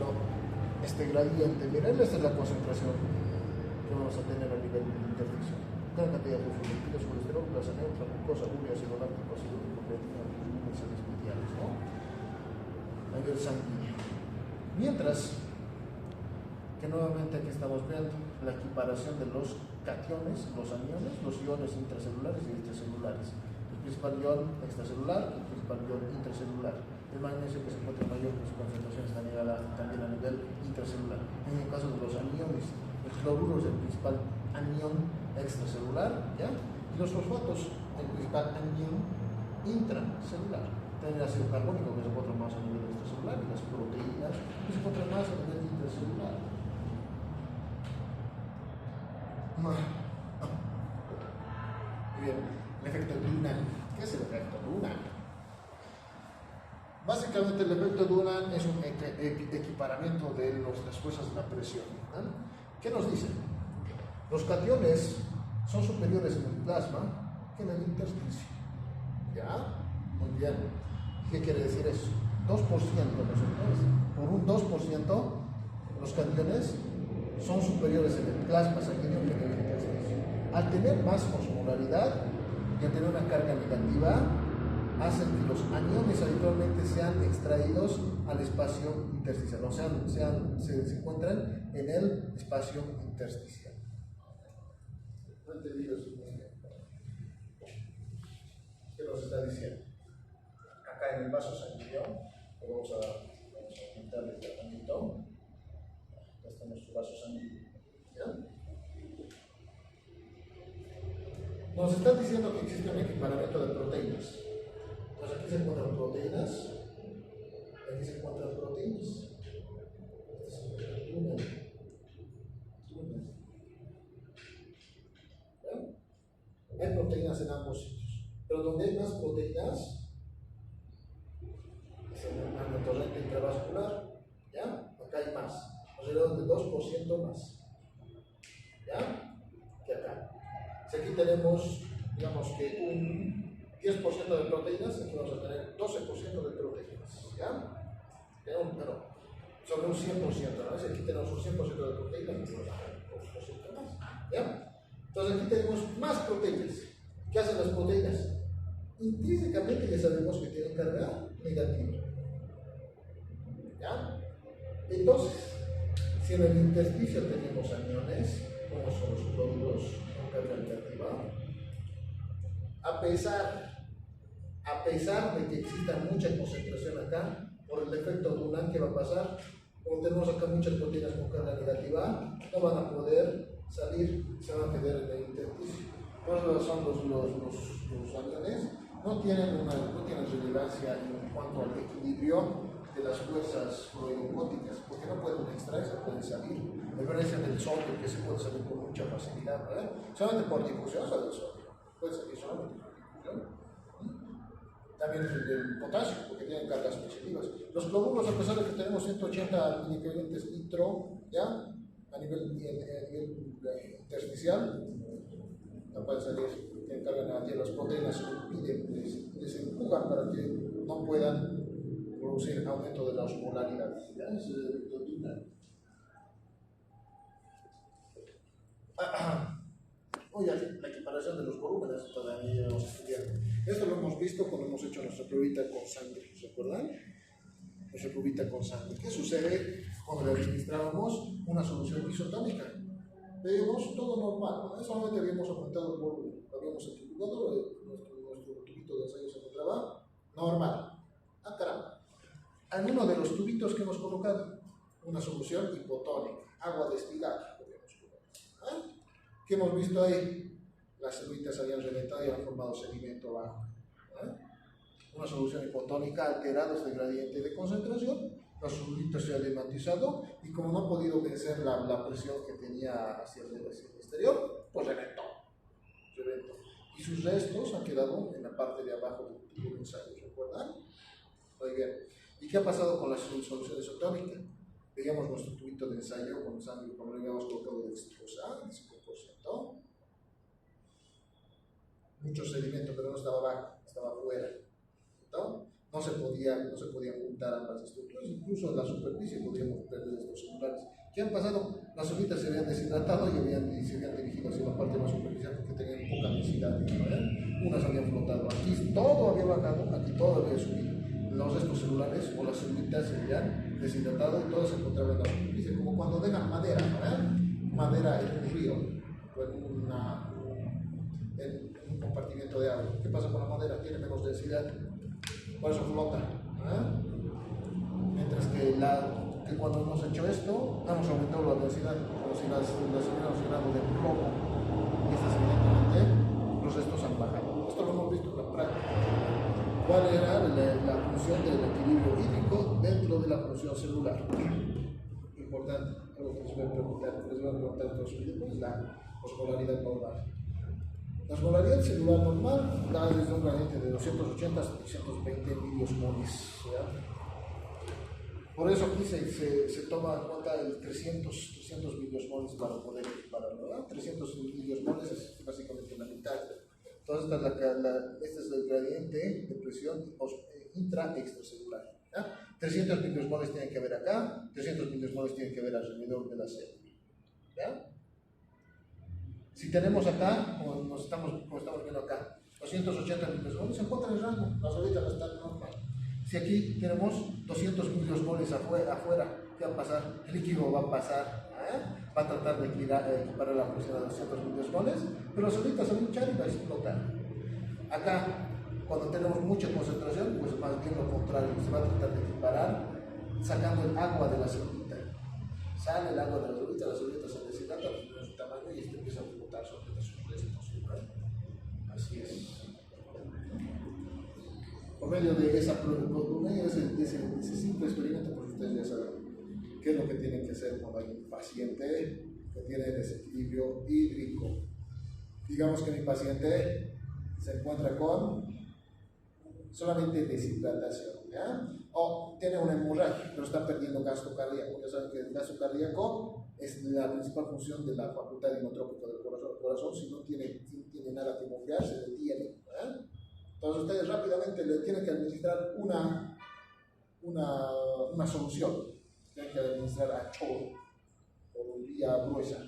Bueno, este gradiente, miren, esta es la concentración que vamos a tener a nivel intersticial. Gran cantidad de fosfolipidos, colesterol, grasa neutra, glucosa, urea, ácido láctico, ácido úrico, creatina, albúmina y sales mediales, ¿no? A nivel sanguíneo. Mientras que nuevamente aquí estamos viendo la equiparación de los cationes, los aniones, los iones intracelulares y extracelulares. El principal ion extracelular y el principal ion intracelular. El magnesio, que se encuentra en mayor concentración, está también a nivel intracelular. En el caso de los aniones, el cloruro es el principal anión extracelular, ¿ya? Y los fosfatos, el principal anión intracelular. También el ácido carbónico, que se encuentra más a nivel extracelular, y las proteínas, que se encuentran más a nivel intracelular. Muy bien, el efecto Dunant. ¿Qué es el efecto Dunant? Básicamente el efecto Dunant es un equiparamiento de las fuerzas de la presión, ¿no? ¿Qué nos dice? Los cationes son superiores en el plasma que en el intersticio. ¿Ya? Muy bien. ¿Qué quiere decir eso? 2%, por un 2%, los cationes son superiores en el plasma sanguíneo que en el intersticio. Al tener más osmolaridad y al tener una carga negativa, hacen que los aniones habitualmente sean extraídos al espacio intersticial, o sea, se encuentran en el espacio intersticial. No entendí eso muy bien. ¿Qué nos está diciendo? Acá en el vaso sanguíneo, vamos a aumentar el tratamiento. Acá está nuestro vaso sanguíneo. ¿Ya? Nos está diciendo que existe un equiparamiento de proteínas. Entonces aquí se encuentran proteínas, aquí se encuentran proteínas. Este se encuentra una. ¿Ya? Hay proteínas en ambos sitios, pero donde hay más proteínas es en el torrente intravascular. ¿Ya? Acá hay más, alrededor del 2% más. ¿Ya? Que acá. Si aquí tenemos, digamos que un 10% de proteínas, aquí vamos a tener 12% de proteínas, ¿ya? Pero sobre un 100%, ¿no? Si aquí tenemos un 100% de proteínas, aquí vamos a tener un 2% más, ¿ya? Entonces aquí tenemos más proteínas. ¿Qué hacen las proteínas? Intrínsecamente ya sabemos que tienen carga negativa, ¿ya? Entonces, si en el intersticio tenemos aniones, como son los clóruros con carga negativa, a pesar de que exista mucha concentración acá, por el efecto Dunant, ¿qué va a pasar? Como tenemos acá muchas proteínas con carga negativa, no van a poder salir, se van a quedar en el intersticio. Por esa razón los aniones no tienen relevancia en cuanto al equilibrio de las fuerzas fluidocóticas, porque no pueden extraerse, pueden salir. A diferencia del sodio, que se puede salir con mucha facilidad, ¿verdad? Solamente por difusión sale el sodio, puede salir solamente por difusión. También el potasio, porque tienen cargas positivas. Los cloruros, a pesar de que tenemos 180 equivalentes litro, ¿ya? A nivel intersticial, no pueden salir, tienen carga negativa. Las proteínas les empujan para que no puedan producir aumento de la osmolaridad. ¿Ya? Ese es el efecto Dunant. Oye, la equiparación de los volúmenes todavía vamos a estudiar. Esto lo hemos visto cuando hemos hecho nuestra pruebita con sangre, ¿se acuerdan? Nuestra pruebita con sangre. ¿Qué sucede cuando le administrábamos una solución isotónica? Veíamos todo normal, ¿no? Solamente habíamos aumentado el volumen, lo habíamos centrifugado, nuestro tubito de ensayo se encontraba normal. Ah, caramba. En uno de los tubitos que hemos colocado, una solución hipotónica, agua destilada, podríamos colocar. ¿Ah? ¿Qué hemos visto ahí? Las celulitas habían reventado y habían formado sedimento bajo. ¿Eh? Una solución hipotónica ha alterado este gradiente de concentración, la soluita se ha dematizado y como no ha podido vencer la presión que tenía hacia el exterior, pues reventó. Y sus restos han quedado en la parte de abajo del tubo de ensayo, ¿recuerdan? Muy bien. ¿Y qué ha pasado con la solución isotónica? Veíamos nuestro tubito de ensayo con sangre, como lo habíamos colocado dextrosa, el 5%. Mucho sedimento, pero no estaba abajo, estaba afuera. ¿No? no se podían juntar ambas estructuras, incluso en la superficie podríamos perder estos celulares. ¿Qué han pasado? Las órbitas se habían deshidratado y se habían dirigido hacia la parte más superficial porque tenían poca densidad, ¿no? Unas habían flotado, aquí todo había bajado, aquí todo había subido. Los restos celulares o las órbitas se habían deshidratado y todo se encontraba en la superficie, como cuando dejan madera, ¿no? Madera en un río o en un compartimiento de agua. ¿Qué pasa con la madera? Tiene menos densidad, por eso flota. Mientras que cuando hemos hecho esto, hemos aumentado la densidad, como si las hubiéramos llenado de plomo. Y estas, evidentemente, los restos han bajado. Esto lo hemos visto en la práctica. ¿Cuál era la función del equilibrio hídrico dentro de la función celular? Importante, algo que les voy a preguntar todos los videos, la osmolaridad normal. La osmolaridad celular normal da desde un gradiente de 280 hasta 320 miliosmoles. Por eso aquí se toma en cuenta el 300 miliosmoles para poder equipararlo, ¿verdad? 300 miliosmoles es básicamente la mitad. Entonces, este es el gradiente de presión intra-extracelular. 300 miliosmoles tienen que haber acá, 300 miliosmoles tienen que haber alrededor de la célula. ¿Ya? Si tenemos acá, como estamos viendo acá, 280 miliosmoles, se encuentra en el rango, las órbitas están normal. Si aquí tenemos 200 miliosmoles afuera, ¿qué va a pasar? El líquido va a pasar, va a tratar de equiparar la presión a 200 miliosmoles, pero las órbitas se van a hinchar y va a explotar. Acá, cuando tenemos mucha concentración, pues más bien lo contrario, se va a tratar de equiparar sacando el agua de la célula. Sale el agua de las órbitas se deshidratan, disminuye su tamaño y empieza a flotar sobre sus restos. Así es. Por medio de ese simple experimento, pues ustedes ya saben qué es lo que tienen que hacer cuando hay un paciente que tiene desequilibrio hídrico. Digamos que mi paciente se encuentra con solamente deshidratación, ¿ya? O tiene una hemorragia, pero está perdiendo gasto cardíaco. Ya saben que el gasto cardíaco es la principal función de la facultad inotrópica del corazón. El corazón, si no tiene nada que bombear, se detiene. Entonces ustedes rápidamente le tienen que administrar una solución. Tienen que administrar a chorro, por vía gruesa.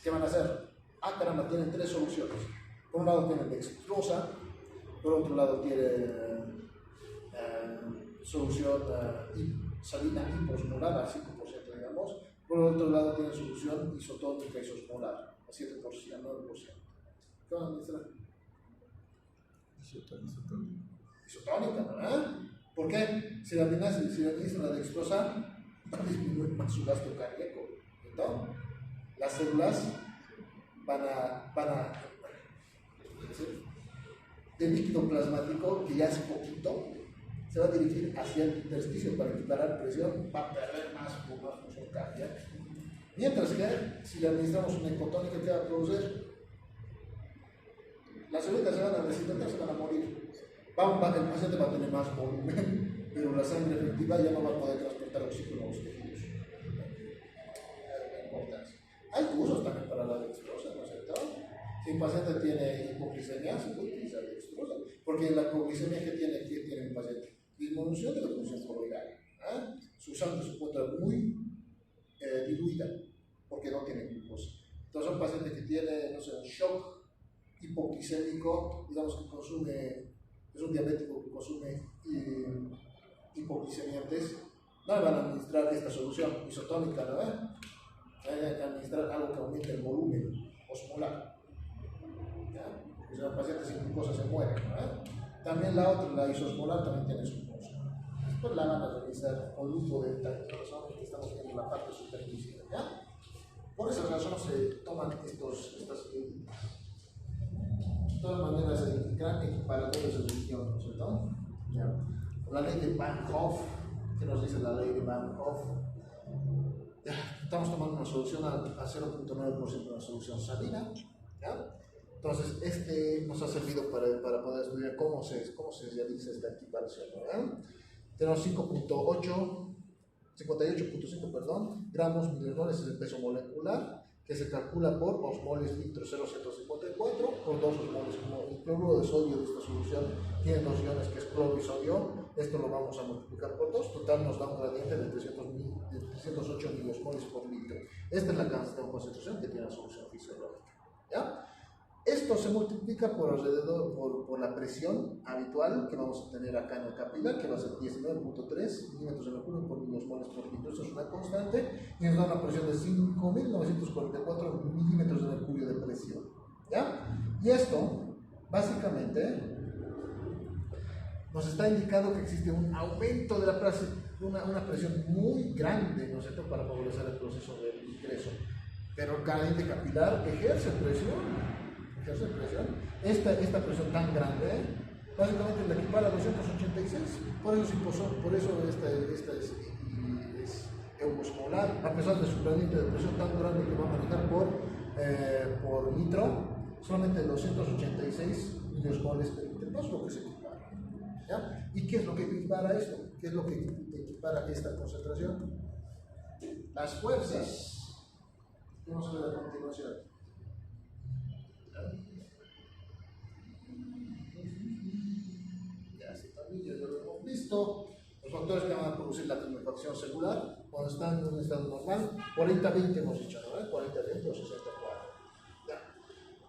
¿Qué van a hacer? Caramba, tienen tres soluciones. Por un lado tienen dextrosa, por otro lado tiene solución salina hiposmolar a 5%, digamos. Por otro lado tiene solución isotónica isosmolar a 7%, a 9%. ¿Qué van a administrar? Isotónica, ¿verdad? ¿Por qué? Si la administra la dextrosa, va a disminuir más su gasto cardíaco. Entonces, las células van a el líquido plasmático, que ya es poquito, se va a dirigir hacia el intersticio para equiparar presión, va a perder más función cardíaca. Mientras que, si le administramos una hipotónica, ¿qué va a producir? Las células se van a deshidratar, se van a morir. El paciente va a tener más volumen, pero la sangre efectiva ya no va a poder transportar oxígeno a los tejidos. Hay usos también para la dextrosa, ¿no es cierto? Si un paciente tiene hipoglicemia, se puede utilizar dextrosa, porque la hipoglicemia que tiene un paciente, disminución de la función coronaria, su sangre se encuentra muy diluida, porque no tiene glucosa. Entonces, un paciente que tiene, no sé, un shock hipoglicémico, digamos que es un diabético que consume hipoglicemiantes, no le van a administrar esta solución isotónica, ¿no? Hay que administrar algo que aumente el volumen osmolar. Porque si el paciente sin glucosa se muere, ¿no? También la otra, la isosmolar, también tiene su glucosa. Después la van a realizar con lujo de razón que estamos viendo en la parte superficial, ¿ya? Por esa razón se toman estas medidas. De todas maneras, hay gran equiparadores de religión, ¿no es cierto? ¿Ya? La ley de Van Hoff, ¿qué nos dice la ley de Van Hoff? Estamos tomando una solución a 0.9% de una solución salina, ¿ya? Entonces, nos ha servido para poder estudiar cómo se realiza esta equiparación, ¿verdad? Tenemos 58.5 gramos milimoles es el peso molecular, que se calcula por osmoles litro 0,154 por 2 osmoles. Como el cloruro de sodio de esta solución tiene dos iones que es cloro y sodio, esto lo vamos a multiplicar por 2, total nos da un gradiente de 308 miliosmoles por litro. Esta es la concentración que tiene la solución fisiológica. ¿Ya? Esto se multiplica por alrededor, por la presión habitual que vamos a tener acá en el capilar, que va a ser 19.3 milímetros de mercurio por miliosmoles por litro. Esto es una constante y nos da una presión de 5.944 milímetros de mercurio de presión. ¿Ya? Y esto, básicamente, nos está indicando que existe un aumento de la presión, una presión muy grande, ¿no es cierto?, para favorecer el proceso de ingreso. Pero el gradiente capilar ejerce presión. Esta presión tan grande, básicamente la equipara a 286, por eso esta es eumosmolar, a pesar de su gradiente de presión tan grande que va a manejar por litro, solamente 286 miliosmoles per litro, no es lo que se equipara. ¿Ya? ¿Y qué es lo que equipara esto? ¿Qué es lo que equipara esta concentración? Las fuerzas, que vamos a ver a continuación. Ya lo hemos visto. Los factores que van a producir la tumefacción celular cuando están en un estado normal, 40-20 hemos dicho, ¿no? 40-20 o 60-40.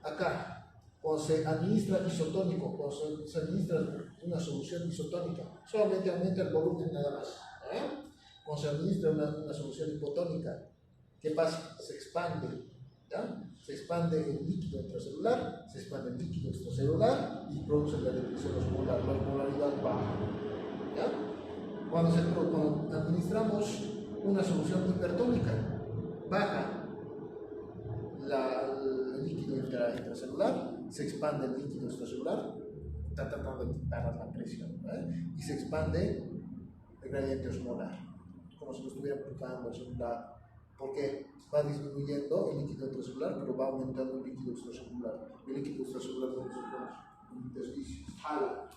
Acá, cuando se administra isotónico, cuando se administra una solución isotónica, solamente aumenta el volumen nada más. Cuando se administra una solución hipotónica, ¿qué pasa? Se expande. ¿Ya? Se expande el líquido intracelular, se expande el líquido extracelular y produce la dirección osmolar, la osmolaridad baja. ¿Ya? Cuando administramos una solución hipertónica, baja el líquido intracelular, se expande el líquido extracelular, está tratando de quitar la presión, y se expande el gradiente osmolar, como si lo estuviera aplicando hacia un lado. Porque va disminuyendo el líquido intracelular, pero va aumentando el líquido extracelular. El líquido extracelular con los intersticios. Jala.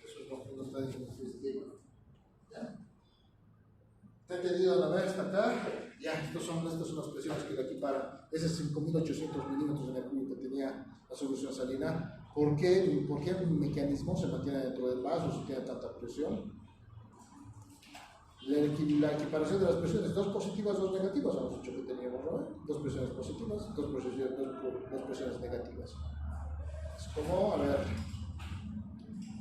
Eso es lo que nos está diciendo este esquema. ¿Ya? ¿Está entendido la vez hasta acá? Ya, estas son las presiones que la equiparan. Ese es 5.800 milímetros de mercurio que tenía la solución salina. ¿Por qué el mecanismo se mantiene dentro del vaso si tiene tanta presión? La equiparación de las presiones, dos positivas, dos negativas, hemos dicho que teníamos, ¿no? Dos presiones positivas, dos presiones negativas. Es como, a ver,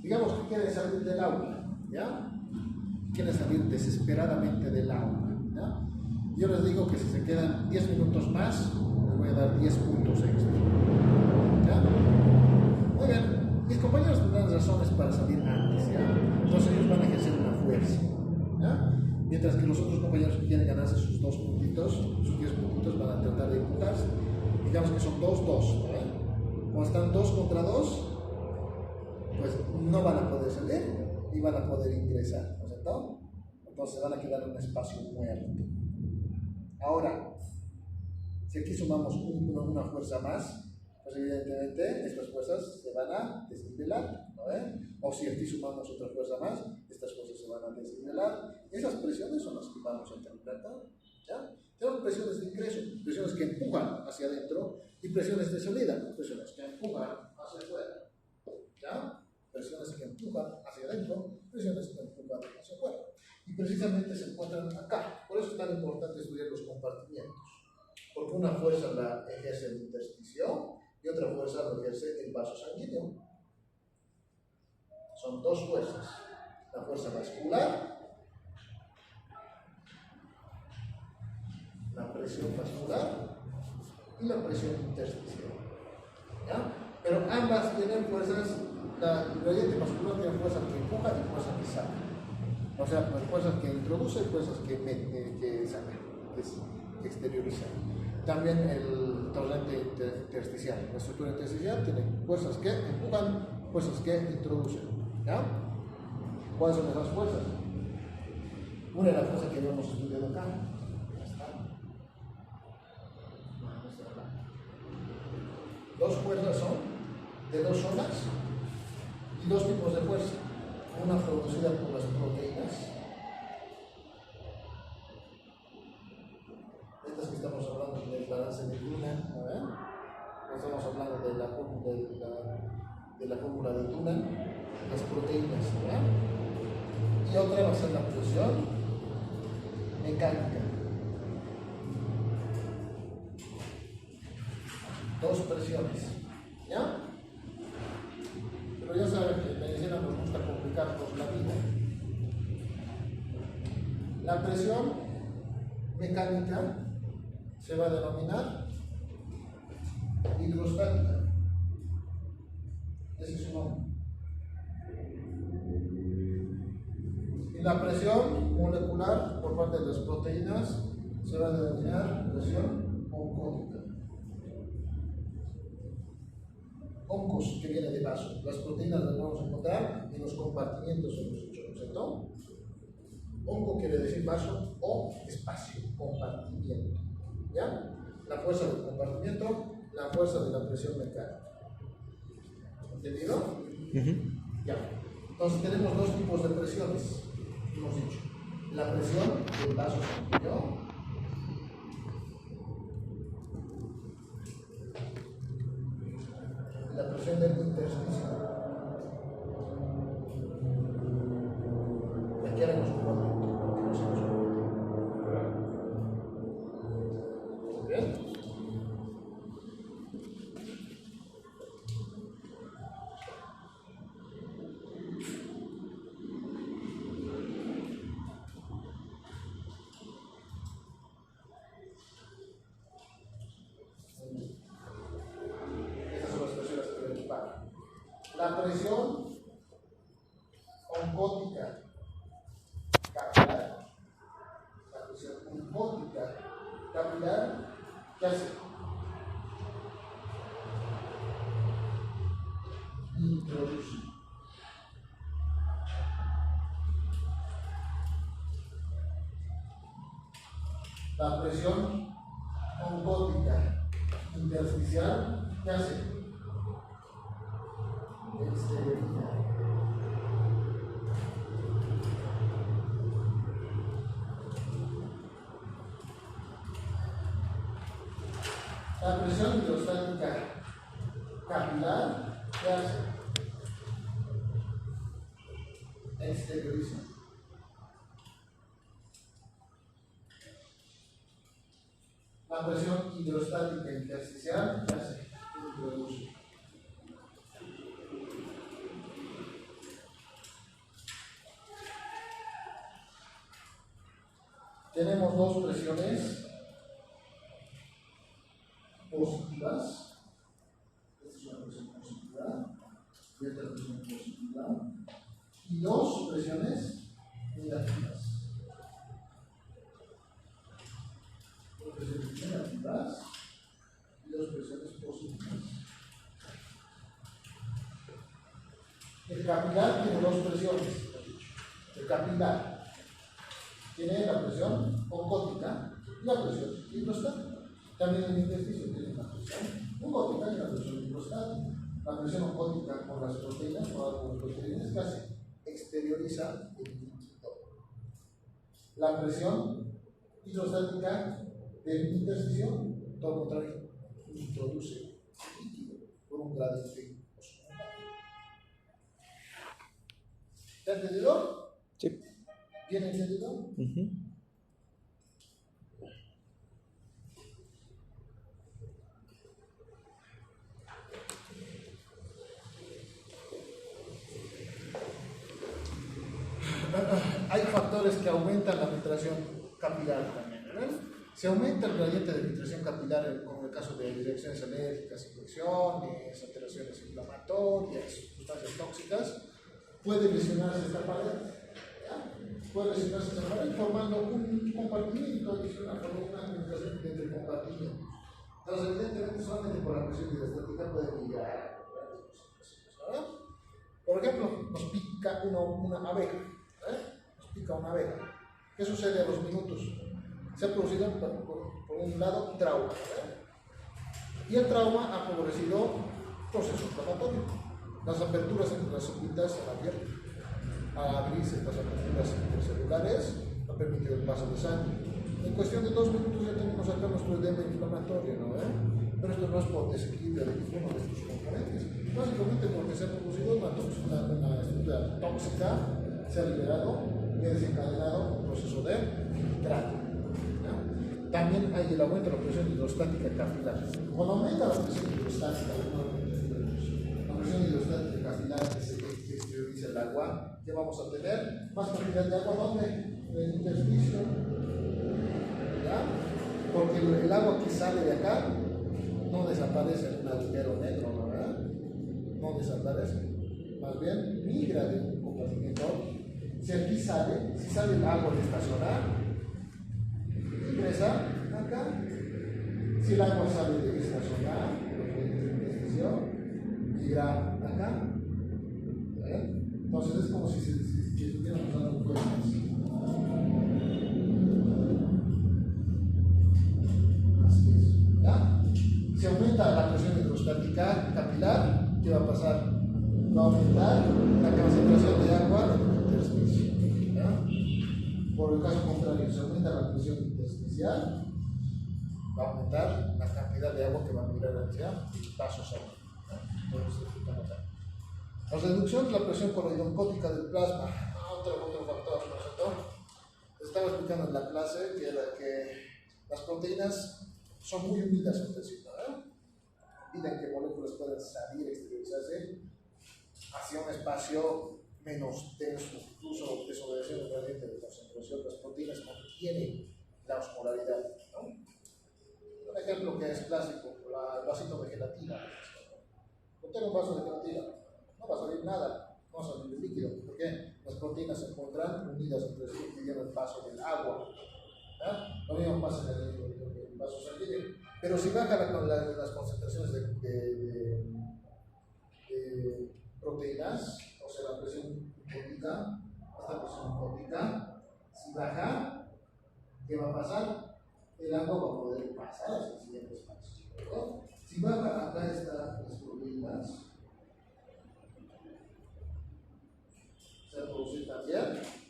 digamos que quieren salir del aula, ¿ya? Quieren salir desesperadamente del aula, ¿ya? Yo les digo que si se quedan 10 minutos más, les voy a dar 10 puntos extra, ¿ya? Muy bien, mis compañeros tendrán razones para salir antes, ¿ya? Entonces ellos van a ejercer una fuerza. ¿Ya? Mientras que los otros compañeros que quieren ganarse sus 2 puntitos, sus 10 puntitos, van a tratar de imputarse. Digamos que son 2-2. Cuando están 2 contra 2, pues no van a poder salir y van a poder ingresar, ¿no es cierto? Entonces van a quedar en un espacio muerto. Ahora, si aquí sumamos una fuerza más, pues evidentemente estas fuerzas se van a desnivelar, ¿no? O si aquí sumamos otra fuerza más, estas fuerzas se van a desnivelar. Esas presiones son las que vamos a interpretar, ¿ya? Tenemos presiones de ingreso, presiones que empujan hacia adentro, y presiones de salida, presiones que empujan hacia afuera, ¿ya? Presiones que empujan hacia adentro, presiones que empujan hacia afuera. Y precisamente se encuentran acá. Por eso es tan importante estudiar los compartimientos, porque una fuerza la ejerce el intersticio y otra fuerza lo ejerce el vaso sanguíneo. Son dos fuerzas, la fuerza vascular, la presión vascular y la presión intersticial, ¿ya? Pero ambas tienen fuerzas, el gradiente vascular tiene fuerza que empuja y fuerza que saca, o sea, fuerzas que introduce y fuerzas que saca, que exterioriza. También el torrente intersticial, la estructura intersticial tiene fuerzas que empujan, fuerzas que introducen, ¿ya? ¿Cuáles son esas fuerzas? Una es la fuerza que hemos estudiado acá. Dos fuerzas son de dos zonas y dos tipos de fuerza. Una producida por las proteínas, estas que estamos hablando balance de Dunan, estamos hablando de la fórmula de Dunan, las proteínas, y otra va a ser la presión mecánica. Dos presiones, ¿ya? Pero ya saben que en medicina nos gusta complicarnos la vida. La presión mecánica se va a denominar hidrostática. Ese es su nombre. Y la presión molecular por parte de las proteínas se va a denominar presión oncótica. Oncos, que viene de vaso. Las proteínas las vamos a encontrar en los compartimientos de los hechos, ¿cierto? Onco quiere decir vaso o espacio, compartimiento. ¿Ya? La fuerza del compartimiento, la fuerza de la presión mecánica. ¿Entendido? Ya. Entonces tenemos dos tipos de presiones, hemos dicho. La presión del vaso sanguíneo, y la presión del intersticio. Aquí haremos un cuadrito. ¿Bien? Estas son las presiones que deben ocupar. La presión oncótica capilar, la presión oncótica capilar, ¿qué hace? Introduce. La presión oncótica intersticial, ¿qué hace? Exterioriza. La presión hidrostática capilar, ¿qué hace? Exterioriza. La presión hidrostática intersticial, ¿qué hace? Introduce. Tenemos dos presiones positivas. Esta es una presión positiva y esta presión positiva. Y dos presiones negativas. Dos presiones negativas y dos presiones positivas. El capilar tiene dos presiones. El capilar tiene la presión oncótica y la presión hidrostática. También el intersticio tiene una presión oncótica y la presión hidrostática. La presión oncótica por las proteínas, por las proteínas, ¿qué hace? Exterioriza el líquido. La presión hidrostática del intersticio, todo lo contrario, introduce el líquido por un gradiente osmolar. ¿Te has entendido? Sí. ¿Bien entendido? Hay factores que aumentan la filtración capilar también, ¿verdad? Se aumenta el gradiente de filtración capilar como en el caso de reacciones alérgicas, infecciones, alteraciones inflamatorias, sustancias tóxicas. Puede lesionarse esta pared, ¿ya? Puede lesionarse esta pared formando un compartimiento adicional, una comunicación entre compartimentos. Entonces, evidentemente, solamente por la presión hidrostática puede llegar a grandes concentraciones, ¿verdad? Por ejemplo, nos pica una abeja, nos pica una abeja. ¿Qué sucede a los minutos? Se ha producido, por un lado, un trauma, ¿verdad? Y el trauma ha favorecido proceso inflamatorio. Las aperturas entre las celulitas han abierto. Al abrirse las aperturas intercelulares, ha permitido el paso de sangre. En cuestión de 2 minutos ya tenemos acá nuestro edema inflamatorio, ¿no? Pero esto no es por desequilibrio de ninguno de estos componentes, básicamente porque se ha producido una estructura tóxica, se ha liberado y ha desencadenado un proceso de trato. También hay el aumento de la presión hidrostática capilar. Cuando aumenta la presión hidrostática, la presión hidrostática capilar que exterioriza el agua, ¿qué vamos a tener? Más cantidad de agua, ¿dónde? En el intersticio. ¿Ya? Porque el agua que sale de acá no desaparece en un agujero negro, ¿no? ¿Verdad? No desaparece. Más bien migra de un compartimento. Si aquí sale, si sale el agua de estacionar, ingresa acá. Si el agua sale de estacionar, migra acá. Entonces es como si estuviéramos dando vueltas. Así es. ¿Ya? Si aumenta la presión hidrostática capilar, ¿qué va a pasar? Va a aumentar la concentración de agua en el intersticio. ¿Ya? Por el caso contrario, si aumenta la presión intersticial, va a aumentar la cantidad de agua que va a migrar hacia el vaso sanguíneo. La reducción de la presión coloidocótica del plasma, otro factor, ¿no? Estaba explicando en la clase que las proteínas son muy unidas entre sí, ¿no? Impiden que moléculas puedan salir, exteriorizarse hacia un espacio menos denso, incluso desobedeciendo el gradiente de concentración. Las proteínas mantienen la osmolaridad, ¿no? Un ejemplo que es clásico, el vasito de gelatina. Contiene un vaso de gelatina, no va a salir nada, no va a salir el líquido. ¿Por qué? Las proteínas se encuentran unidas entre sí, impidiendo el paso del agua. ¿Ya? Lo mismo pasa en el vaso sanguíneo. Pero si bajan las concentraciones de proteínas, o sea, la presión hipótica, esta presión hipótica, si baja, ¿qué va a pasar? El agua va a poder pasar hacia el siguiente espacio. ¿No? Si baja, acá están las proteínas, se va a producir también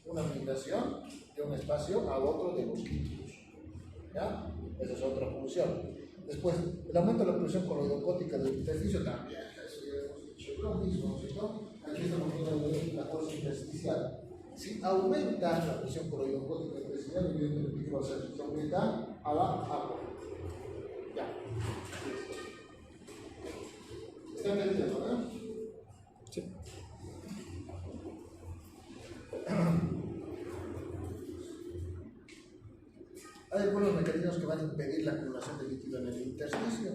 una migración de un espacio a otro de los líquidos. ¿Ya? Esa es otra función. Después, el aumento de la presión coloidocótica del intersticio también, eso ya hemos dicho lo mismo, ¿cierto? Aquí estamos viendo la fuerza intersticial. Si aumenta la presión coloidocótica del intersticial, evidentemente, ¿qué va a hacer? Se aumenta a la agua. Ya. ¿Está entendiendo, no? Sí. Hay algunos mecanismos que van a impedir la acumulación de líquido en el intersticio.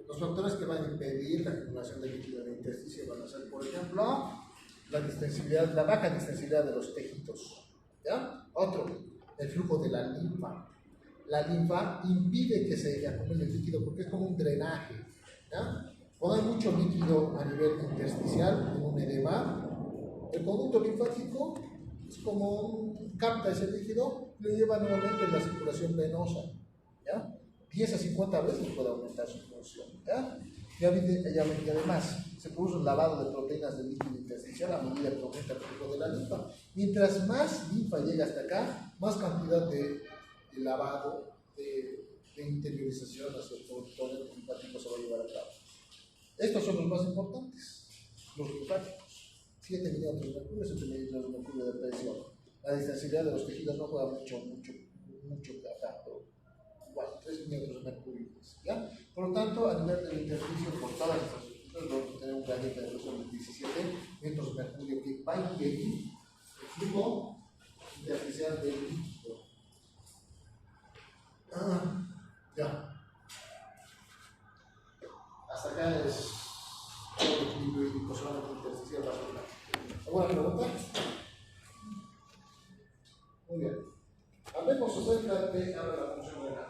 Los factores que van a impedir la acumulación de líquido en el intersticio van a ser, por ejemplo, la baja distensibilidad de los tejidos. ¿Ya? Otro, el flujo de la linfa. La linfa impide que se acumule el líquido porque es como un drenaje. ¿Ya? Cuando hay mucho líquido a nivel intersticial, en un edema, el conducto linfático es como capta ese líquido y lo lleva nuevamente en la circulación venosa. ¿Ya? 10 a 50 veces puede aumentar su función. ¿Ya? Y además, se produce un lavado de proteínas del líquido intersticial a medida que aumenta el flujo de la linfa. Mientras más linfa llega hasta acá, más cantidad de lavado, de interiorización hacia el conducto linfático se va a llevar a cabo. Estos son los más importantes, los linfáticos. 7 milímetros de mercurio, 7 milímetros de mercurio de presión. La distensibilidad de los tejidos no juega mucho acá, pero igual, 3 milímetros de mercurio. ¿Ya? Por lo tanto, a nivel del intersticio, por todas estas estructuras, vamos a tener un gradiente de presión de 17 milímetros de mercurio que va a impedir el flujo intersticial del líquido. Ya. Hasta acá es todo el equilibrio hídrico solamente intersticial vascular. ¿Alguna pregunta? Muy bien. Hablemos acerca de la función renal.